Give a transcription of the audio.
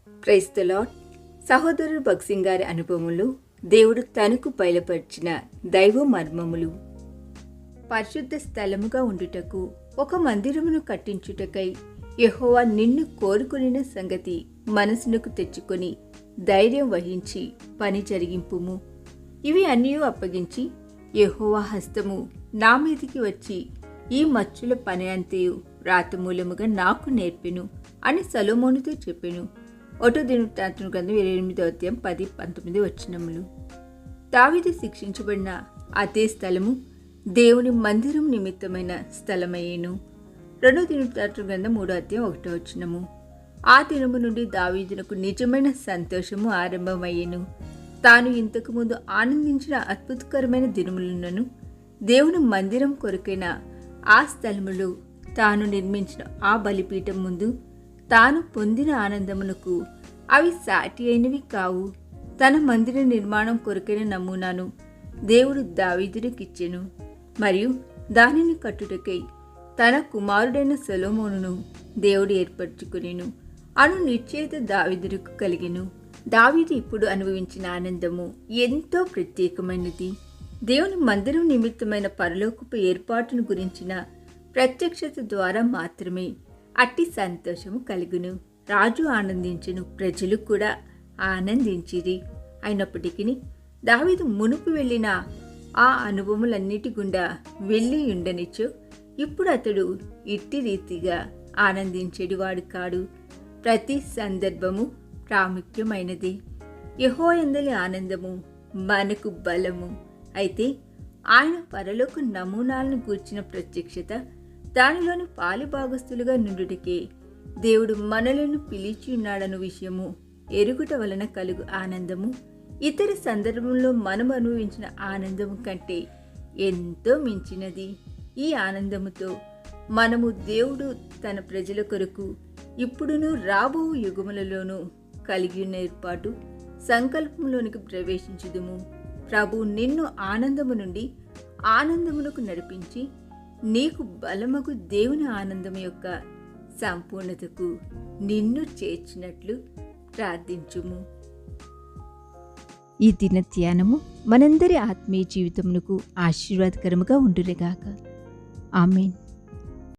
Praise the lord. సహోదరుడు భక్సింగ్ గారి అనుభవములు దేవుడు తనకు బయలుపరిచిన దైవ మర్మములు. పరిశుద్ధ స్థలముగా ఉండుటకు ఒక మందిరమును కట్టించుటకై యెహోవా నిన్ను కోరుకొనిన సంగతి మనసునకు తెచ్చుకొని ధైర్యం వహించి పని జరిగింపుము. ఇవి అన్నీ అప్పగించి యెహోవా హస్తము నా మీదికి వచ్చి ఈ మచ్చుల పని అంతయు రాతమూలముగా నాకు నేర్పెను అని సొలొమోనుతో చెప్పెను. ఒకటో దినవృత్తాంతముల గ్రంథం 28:10-19 వచనములు. దావీదు శిక్షించబడిన అదే స్థలము దేవుని మందిరం నిమిత్తమైన స్థలమయ్యేను. రెండో దినవృత్తాంతముల గ్రంథం 3:1 వచనము. ఆ దినము నుండి దావీదునకు నిజమైన సంతోషము ఆరంభమయ్యేను. తాను ఇంతకు ముందు ఆనందించిన అద్భుతకరమైన దినములను దేవుని మందిరం కొరకైన ఆ స్థలములో తాను నిర్మించిన ఆ బలిపీఠం ముందు తాను పొందిన ఆనందమునకు అవి సాటి అయినవి కావు. తన మందిర నిర్మాణం కొరకైన నమూనాను దేవుడు దావీదునికిచ్చెను మరియు దానిని కట్టుటకై తన కుమారుడైన సొలొమోనును దేవుడు ఏర్పరచుకొనెను అను నిశ్చయిత దావీదుకు కలిగెను. దావీదు ఇప్పుడు అనుభవించిన ఆనందము ఎంతో ప్రత్యేకమైనది. దేవుని మందిరం నిమిత్తమైన పరలోకపు ఏర్పాటును గురించిన ప్రత్యక్షత ద్వారా మాత్రమే అట్టి సంతోషము కలుగును. రాజు ఆనందించును, ప్రజలు కూడా ఆనందించిరి. అయినప్పటికీ దావీదు మునుపు వెళ్ళిన ఆ అనుభవములన్నిటి గుండా వెళ్ళి ఉండనిచో ఇప్పుడు అతడు ఇట్టి రీతిగా ఆనందించేవాడు కాడు. ప్రతి సందర్భము ప్రాముఖ్యమైనది. యెహోవాయందలి ఆనందము మనకు బలము. అయితే ఆయన పరలోక నమూనాలను గూర్చిన ప్రత్యక్షత, దానిలోని పాలిభాగస్తులుగా నుండుటకే దేవుడు మనలను పిలిచి ఉన్నాడన్న విషయము ఎరుగుట వలన కలుగు ఆనందము ఇతర సందర్భంలో మనం అనుభవించిన ఆనందము కంటే ఎంతో మించినది. ఈ ఆనందముతో మనము దేవుడు తన ప్రజల కొరకు ఇప్పుడును రాబో యుగములలోనూ కలిగి ఉన్న ఏర్పాటు సంకల్పంలోనికి ప్రవేశించుదుము. ప్రభు నిన్ను ఆనందము నుండి ఆనందమునకు నడిపించి నీకు బలమగు దేవుని ఆనందం యొక్క సంపూర్ణతకు నిన్ను చేర్చినట్లు ప్రార్థించుము. ఈ దిన ధ్యానము మనందరి ఆత్మీయ జీవితమునకు ఆశీర్వాదకరముగా ఉండునుగాక. ఆమేన్.